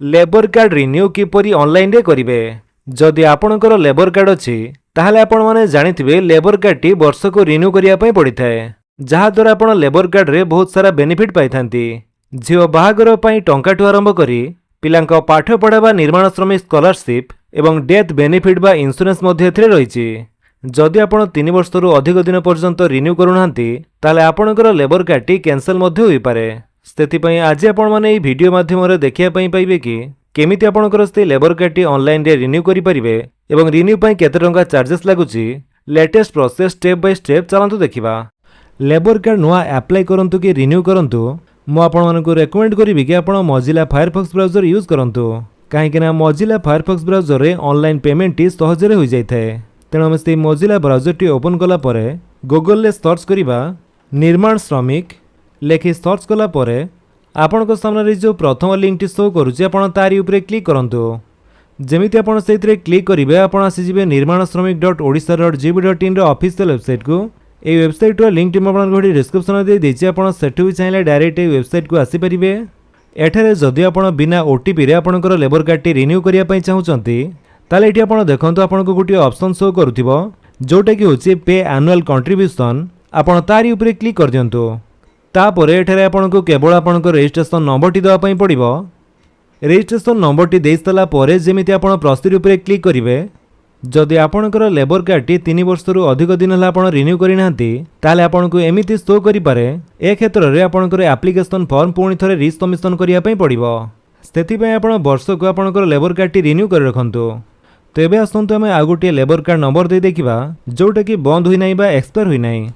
Labour card renew किपरि online रे करिवे। जदि आपणकर लेबर कार्ड अछि ताहले आपण माने जानिथिबे लेबर कार्ड टी वर्ष को रिन्यू करिया पई पड़िथाय, जहा द्वारा आपण लेबर कार्ड रे बहुत सारा बेनिफिट पाइथांती। झियो बाहागर पई टंकाठू आरंभ करी पिलांक पाठ पढ़ा बा निर्माण श्रमिक स्कॉलरशिप एवं डेथ बेनिफिट बा इंश्योरेंस मध्ये एथिरे रहिछि। जदि आपण 3 वर्षरू अधिक दिन पर्यंत रिन्यू करूनांती ताले आपणकर लेबर कार्ड टी कैंसल मध्ये होई पारे। सेथिपई आज आपण माने এই ভিডিও माध्यम देखिया पई पाइबे कि केमिति आपणकर से लेबर कार्ड टी ऑनलाइन रे रिन्यू करि परिबे एवं रिन्यू पई केते टंका चार्जेस लागुची। Latest process step by step चलंतु देखिबा। लेबर कार्ड नुआ अप्लाई करंतु कि रिन्यू करंतु मु आपण मानकु रेकमेंड करिबि कि आपण मोजिला फायरफॉक्स ब्राउजर यूज करंतु, काहे कि ना मोजिला फायरफॉक्स ब्राउजर रे ऑनलाइन पेमेंट टी सहज रे होई जाय थाए। तेणु आम से मोजिला ब्राउजर टी ओपन कला परे गूगल ले सर्च करिबा निर्माण श्रमिक लेखि सर्च कला परे आपण को सामने जो प्रथम लिंक टी शो करूची आपण तारी ऊपर क्लिक करंतु। जेमिति आपण सेइतरे क्लिक करिवे आपण आसी जिवे nirmanashramik.odisha.gov.in रो ऑफिशियल वेबसाइट को। ए वेबसाइट रो लिंक टी म आपण घडी डिस्क्रिप्शन दे देछि, आपण सेठु भी चाहिले डायरेक्ट ए वेबसाइट को आसी परिबे। एठारे जदि आपण बिना ओटीपी रे आपणकर लेबर कार्ड टी रिन्यू करिया पई चाहुचंती ताले एठी आपण देखंतु आपण को गुटी ऑप्शन शो करूथिबो जोटा कि होछि पे एनुअल कंट्रीब्यूशन। आपण तारी ऊपर क्लिक कर दियंतु। तापरे एठारे आपण को केवल आपण को रजिस्ट्रेशन नंबर टी दवा पई पड़िबो। रजिस्ट्रेशन नंबर टी देई सला परे जेमिति आपण प्रोसीड ऊपर क्लिक करिवे। जदि आपणकर लेबर कार्ड टी 3 वर्षरू अधिक दिन हला आपण रिन्यू करि नांती ताले आपण को एमिति शो करि पारे। ए क्षेत्र रे आपणकर एप्लीकेशन फॉर्म पुणी थरे रिसबमिशन करिया पई पड़िबो। सेति पई आपण वर्ष को आपणकर लेबर कार्ड टी रिन्यू कर रखंतु। तेबे आसंतु आमे आ गोटे लेबर कार्ड नंबर दे देखिबा जोटा कि बंद होई नाही बा एक्सपायर होई नाही।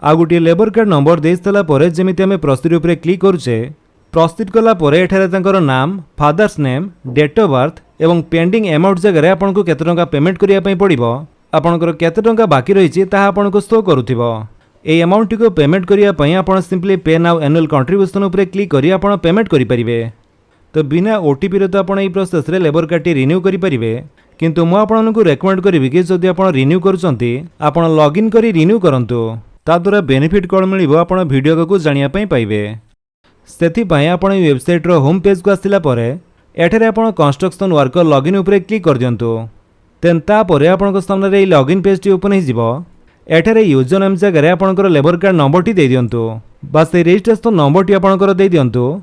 आ गोटे लेबर कार्ड नंबर दे सला परे जेमिति आमे प्रोसीड ऊपर क्लिक करूचे, प्रोसीड कला परे एठारे तांकर नाम, father's name, date of birth एवं पेंडिंग अमाउंट जगह रे आपन को केते टंका पेमेंट करिया पई पड़िबो, आपनकर केते टंका बाकी रहिछि ताहा आपन को शो करूथिबो। ए अमाउंट को पेमेंट करिया पई आपन सिंपली पे नाउ एनुअल कंट्रीब्यूशन ऊपर क्लिक करी आपन पेमेंट करि परिबे। तो बिना ओटीपी रे तो आपन ए प्रोसेस रे लेबर कार्ड टी रिन्यू करि परिबे, किंतु मु आपनको रेकमेंड करिवि कि जदि आपण रिन्यू करूचंती आपण लॉगिन करी रिन्यू करंतु। ता द्वारा बेनिफिट कोन मिलिबो आपण वीडियो को जानिया पई पाइबे। सेथि पई आपण ई वेबसाइट रो होम पेज को आसिला परे एठारे आपण कंस्ट्रक्शन वर्कर लॉगिन ऊपर क्लिक कर दियंतु। तेन ता परे आपण को सामने रे लॉगिन पेज टी ओपन हि जिवो। एठारे यूजर नेम जगह रे आपणकर लेबर कार्ड नंबर टी दे दियंतु। बस ए रजिस्ट्रेशन नंबर टी आपणकर दे दियंतु।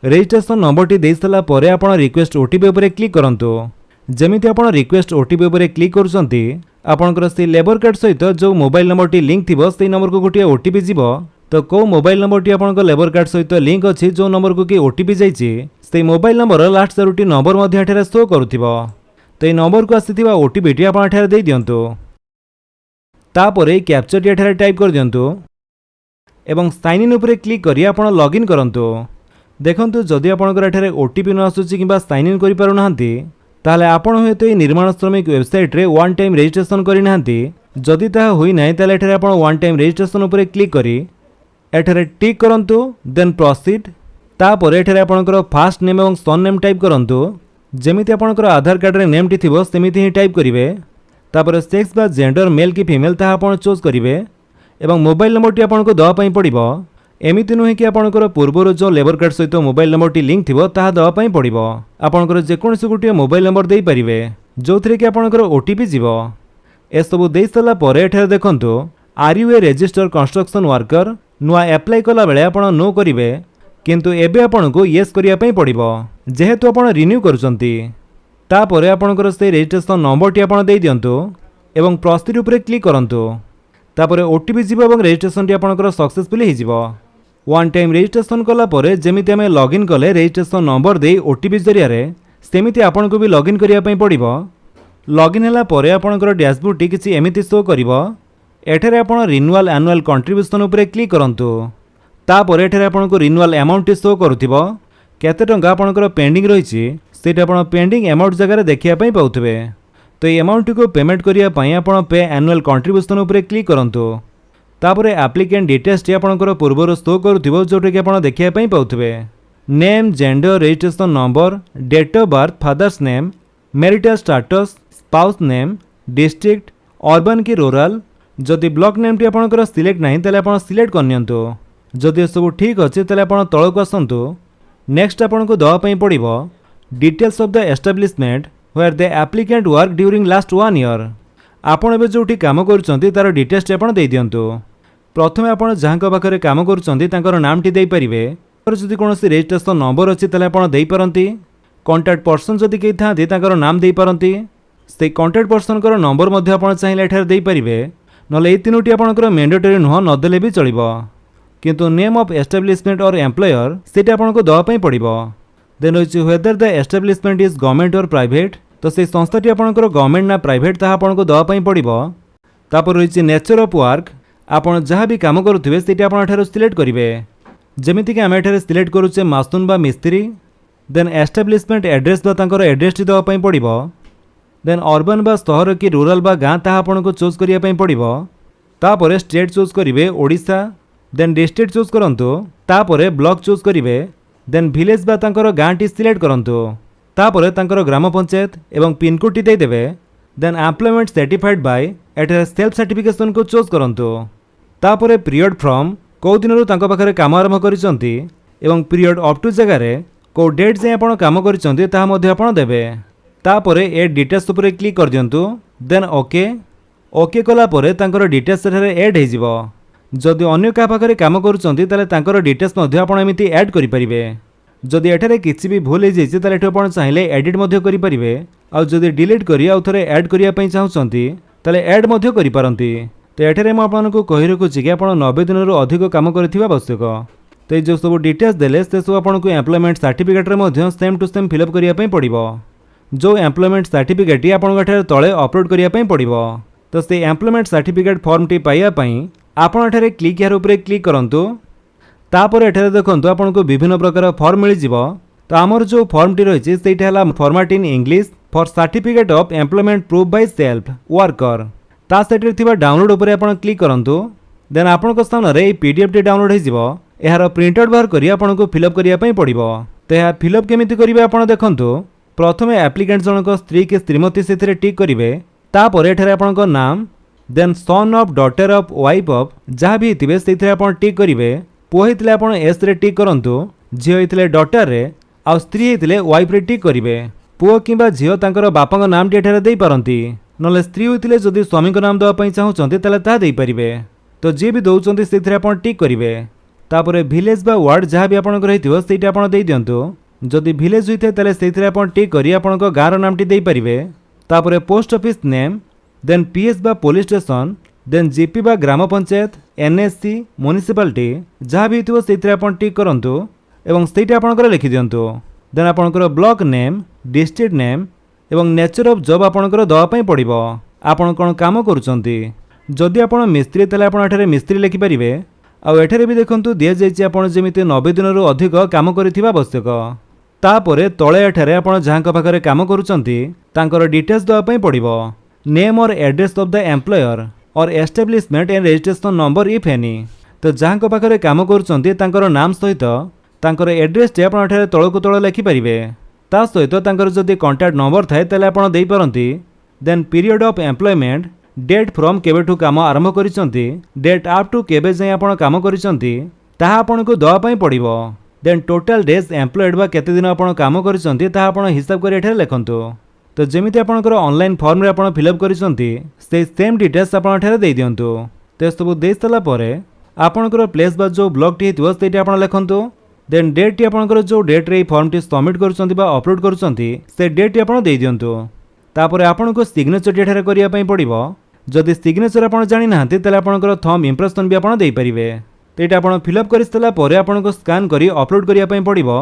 रजिस्ट्रेशन नंबर टी दे सला परे आपण रिक्वेस्ट ओटीपी ऊपर क्लिक करंतु। जेमिति आपण रिक्वेस्ट ओटीपी ऊपर क्लिक करूचंती आपणकर से लेबर कार्ड सहित जो मोबाइल नंबर टी लिंक थिबो सेई नंबर को गोटे ओटीपी जिवो। तो को मोबाइल नंबर टी आपणकर लेबर कार्ड सहित लिंक अछि जो नंबर को कि ओटीपी जाइछि सेई mobile number last Charoti number मध्ये एठारे शो करूथिबो। तो ए नंबर को आसीथिबा ओटीपी टी आपण एठारे दे दियंतु। तापरे कैप्चर टी एठारे टाइप कर दियंतु एवं साइन इन ऊपर क्लिक करी आपण लॉगिन करंतु। देखंतु जदि आपणकर एठारे ओटीपी न आसुछि किबा साइन इन करि पारु नाहंती ताले आपण होयतो ए निर्माण श्रमिक वेबसाइट रे वन टाइम रजिस्ट्रेशन करि नाहंती। जदि ताहा होई नाही ताले एठारे आपण वन टाइम रजिस्ट्रेशन ऊपर क्लिक करी एठारे टिक करंतु देन प्रोसीड। तापरे एठारे आपणकर फास्ट नेम एवं सन नेम टाइप करंतु। जेमिति आपणकर आधार कार्ड रे नेम टी थिबो सेमिति ही टाइप करिवे। तापरे सेक्स बा जेंडर मेल की फीमेल ताहा आपण चूज करिवे एवं मोबाइल नंबर टी आपणको दवा पई पड़िबो। एमिति नुहे कि आपणकर पूर्वर जो लेबर कार्ड सहित मोबाइल नंबर टी लिंक थिबो ताहा दवा पई पड़िबो। आपणकर जे कोनसी गुटिया मोबाइल नंबर देई परिवे जोथरे कि आपणकर ओटीपी जिवो। ए सब देई सला परे एठारे देखंतु are you a registered construction worker नुआ अप्लाई कला बेले आपण नो करिवे, किंतु एबे आपणको यस करिया पई पड़िबो जेहेतु आपण रिन्यू करूचंती। तापरे आपणकर से रजिस्ट्रेशन नंबर टी आपण देई दियंतु एवं प्रोसीड ऊपर क्लिक करंतु। तापरे ओटीपी जिवो एवं रजिस्ट्रेशन टी आपणकर सक्सेसफुली हि जिवो। वन टाइम रजिस्ट्रेशन कला परे जेमिति आमे लॉगिन कले रजिस्ट्रेशन नंबर दे ओटीपी जरिया रे सेमिति आपण को भी लॉगिन करिया पई पड़िबो। लॉगिन हला परे आपणकर डैशबोर्ड टी किछि एमिति शो करिवो। एठारे आपण रिन्यूअल एनुअल कंट्रीब्यूशन ऊपर क्लिक करंतु। तापरे एठारे आपण को रिन्यूअल अमाउंट टी शो करूथिबो। केते टंका आपणकर पेंडिंग रहिछि सेटा आपण पेंडिंग अमाउंट जगह रे देखिया पई पाउथबे। तो ए अमाउंट को पेमेंट करिया पई आपण पे एनुअल कंट्रीब्यूशन ऊपर क्लिक करंतु। तापरे एप्लिकेंट डिटेल्स टी आपणकर पूर्वर शो करूथिबो जोटा कि आपण देखिया पई पाउथबे। Name, gender, registration number, date of birth, father's name, marital status, spouse name, district, urban की रूरल। जदि ब्लॉक नेम टी आपणकर सिलेक्ट नाही ताले आपण सिलेक्ट करनियंतु। जदि सब ठीक अछि ताले आपण तळको आसंतु। नेक्स्ट आपणको दवा पई पड़िबो details of the establishment where the applicant work during last 1 year आपण एबे जोठी काम करूछंती तार डिटेल्स आपण देई दियंतु। प्रथमे आपण जहांक पाखरे काम करूछंती तांकर नामटी देई परिवे और जदि कोनोसी रजिस्ट्रेशन नंबर अछि तले आपण देई परंती। कांटेक्ट पर्सन जदि केही थांती तांकर नाम देई परंती। से कांटेक्ट पर्सन कर नंबर मध्ये आपण चाहिले एठार देई परिवे नले ए तीनोटी आपणकर मैंडेटरी नुह नदेले भी चलिबो किंतु name of establishment or employer सेटा आपनको दवा पई पड़िबो। देन होछि whether the establishment is government or private तो से संस्थाटी आपणकर गवर्नमेंट ना प्राइवेट ताहा आपनको दवा पई पड़िबो। तापर होछि नेचर ऑफ वर्क आपण जहाँ भी काम करुथिबे सेटा आपण एठार सिलेक्ट करिवे जेमिति कि हम एठार सिलेक्ट करूचे मास्तून बा मिस्त्री। देन एस्टाब्लिशमेंट एड्रेस बा तांकर एड्रेस टी दवा पई पड़िबो। देन अर्बन बा सहर कि रूरल बा गाँ ताहा आपनको चूज करिया पई पड़िबो। तापर स्टेट चूज करिवे ओडिशा। देन डिस्ट्रिक्ट चूज करंतु। तापर ब्लॉक चूज करिवे। देन विलेज बा तांकर गाँ टी सिलेक्ट करंतु। तापर तांकर ग्राम पंचायत एवं पिन कोड टी दे देबे। देन एम्प्लॉयमेंट सर्टिफाइड बाय एठार सेल्फ सर्टिफिकेशन को चूज करंतु। तापर पीरियड फ्रॉम को दिनरु तांको पाखरे काम आरंभ करिसंती एवं पीरियड अप टू जगारे को डेट जे आपण काम करिसंती ताहा मध्ये आपण देबे। तापरे ए डिटेल्स उपरे क्लिक कर दियंतु। देन ओके ओके कला परे तांकर डिटेल्स सेठारे ऐड हे जिवो। जदि अन्य का पाखरे काम करूचंती ताले तांकर डिटेल्स मध्ये आपण एमिति ऐड करि परिबे। जदि एठारे किछि भी भूल हे जेछि ताले एठो आपण चाहिले एडिट मध्ये करि परिबे। आ जदि डिलीट करि आ थरे ऐड करिया पई चाहुचंती ताले ऐड मध्ये करि पारंती। तो एठारे म आपनको कहि रखुछि कि आपण 90 दिनरु अधिक काम करिथिबा आवश्यक। तो जो सब डिटेल्स देले से सब आपनको एम्प्लॉयमेंट सर्टिफिकेट रे मध्ये सेम टू सेम फिलअप करिया पई पड़िबो। जो एम्प्लॉयमेंट सर्टिफिकेट आपन तले अपलोड करिया पड़िबो। तो से एम्प्लॉयमेंट सर्टिफिकेट फॉर्म टी पाइया पई आपन एठारे क्लिक यार ऊपर क्लिक करंतु। तापर एठारे देखंतु आपनको विभिन्न प्रकार फॉर्म मिल जिवो। तो आमर जो फॉर्म टी रहिछि सेटा हला format in English for certificate of employment proof by self worker. ता सेटरे थिबा डाउनलोड ऊपर आपन क्लिक करंतु। देन आपनको स्थान रे पीडीएफ टी डाउनलोड हे जिवो। एहार प्रिंट आउट बाहर करी आपनको फिलअप करिया पई पड़िबो। तो या फिलअप केमिति करिवे आपन देखंतु। प्रथमे एप्लिकेंट जनक स्त्री के श्रीमती से टिक करेंगे। तापर एठारे आपनक नाम then son of daughter of wife of जहाँ भी हिथिबे सेथिरे आपन टिक करेंगे। पुओ हिथिले आपन एस रे टिक करंतु। झियो हिथिले डॉटर रे आ स्त्री हिथिले वाइफ रे टिक करेंगे। पुओ किंबा झियो तांकर बापांक नाम टी एठारे देई पारंती। नले स्त्री होइतिले जदि स्वामीक नाम दवा पई चाहुचंती ताले ता देई परिबे। तो जे भी दउचंती सेथिरे आपन टिक करेंगे। तापर विलेज बा वार्ड जहाँ भी आपनकर हिथिबो सेटा आपन देई दियंतु। जदि विलेज होइथे ताले सेथिरे आपन टिक करी आपनक गाँर नामटी देई परिबे। तापर post office name then PS बा पुलिस स्टेशन देन जीपी बा ग्राम पंचायत एनएससी म्युनिसिपालिटी जहाँ भी हिथिबो सेथिरे आपन टिक करंतु एवं सेटा आपनकर लिखि दियंतु। देन आपनकर ब्लॉक नेम डिस्ट्रिक्ट नेम एवं नेचर ऑफ जॉब आपनकर दवा पई पड़िबो। आपन कोन काम करूचंती। जदि आपन मिस्त्री ताले आपन एठारे मिस्त्री लिखि परिबे। आ एठारे भी देखंतु दिया जायछि आपन जेमिति 90 दिनरु अधिक काम करिथिबा आवश्यक। तापरे तले एठारे आपण जहाँक पाखरे काम करूचंती तांकर डिटेल्स दवा पई पड़िबो। नेम और एड्रेस ऑफ द एम्प्लॉयर और establishment and registration number if any. तो जहाँक पाखरे काम करूचंती तांकर नाम सहित तांकर एड्रेस टे आपण एठारे तळको तळ लिखि परिबे। ता सहित तांकर जदि कांटेक्ट नंबर थाए ताले आपण देई परंती। Then period of employment date from केबेठु काम आरंभ करिसंती डेट अप टू केबे जाय आपण काम करिसंती ताहा आपनको दवा पई पड़िबो। देन टोटल डेज एम्प्लॉयड बा केते दिन आपण काम करिसंती ताहा आपण हिसाब करि एठारे लेखंतु। तो जेमिति आपणकर ऑनलाइन फॉर्म रे आपण फिलअप करिसंती से सेम डिटेल्स आपण एठारे देई दियंतु। ते सब देई सला परे आपणकर प्लेस बा जो ब्लॉक टी हितबो सेटी आपण लेखंतु। देन डेट टी आपणकर जो डेट रे फॉर्म टी सबमिट करूचंती बा अपलोड करूचंती से डेट टी आपण देई दियंतु। तापरे आपणको सिग्नेचर एठारे करिया पई पड़िबो। जदि सिग्नेचर आपण जानि नाहंती ताले आपणकर थंब इंप्रेशन भी आपण देई परिबे। तो ये आप फिलअप कर आपको स्कान करी अपलोड करने पड़ो।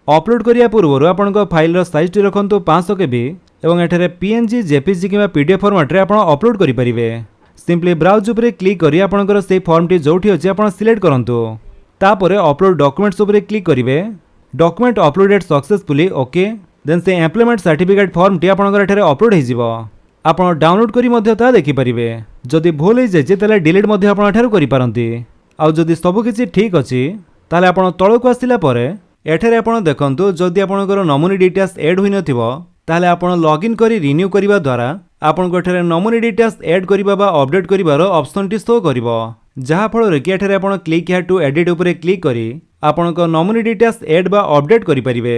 अपलोड करने पूर्व आपको फाइल साइज टी रखु 500 KB और एठारे PNG JPG कि PDF फॉर्मेट रे आप अपलोड करेंगे। सिंपली ब्राउज उपर क्लिक करी आपनकर से फॉर्म टी जोठी अछि आपण सिलेक्ट करंतु। तापरे अपलोड डॉक्यूमेंट्स उपर क्लिक करिवे। Document uploaded successfully okay. Then से एम्प्लॉयमेंट सर्टिफिकेट फॉर्म टी आपनकर एठारे अपलोड हो जिवो। आपण डाउनलोड करी मध्य ता देखि परिबे। जदि भूल हो जाय ताले डिलीट मध्य आपण एठारे करि पारंती। आउ जदि सब किछि ठीक अछि ताले आपण तळको आसिला परे एठारे आपण देखंतु जदि आपणकर नोमिनी डिटेल्स ऐड होई नथिबो ताले आपण लॉगिन करी रिन्यू करिबा द्वारा आपण एठारे नोमिनी डिटेल्स ऐड करिबा बा अपडेट करिबार ऑप्शन टी शो करिवो। जहा फल रे कि एठारे आपण क्लिक हियर टू एडिट उपरे क्लिक करी आपणक नोमिनी डिटेल्स ऐड बा अपडेट करि परिबे।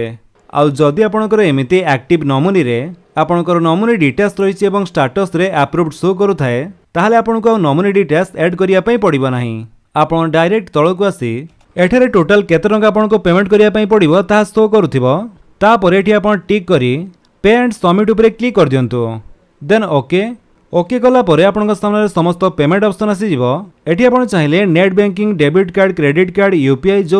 आउ जदि आपणकर एमिति एक्टिव नोमिनी रे आपणकर नोमिनी डिटेल्स रही और स्टाटस रे अप्रूव्ड शो करुए ताहले आपनको आ नोमिनी डिटेल्स ऐड करिया पई पड़िबो नाही। आपण डायरेक्ट तळको आसी एठारे टोटल केते टंका आपनको पेमेंट करिया पई पड़िबो ताहा शो करूथिबो। तापर एठी आपण टिक करी पे एंड सबमिट उपरे क्लिक कर दियंतु। देन ओके कला परे आपनका सामने समस्त पेमेंट ऑप्शन आसी जिवो। एठी आपण चाहिले net banking debit card credit card UPI जो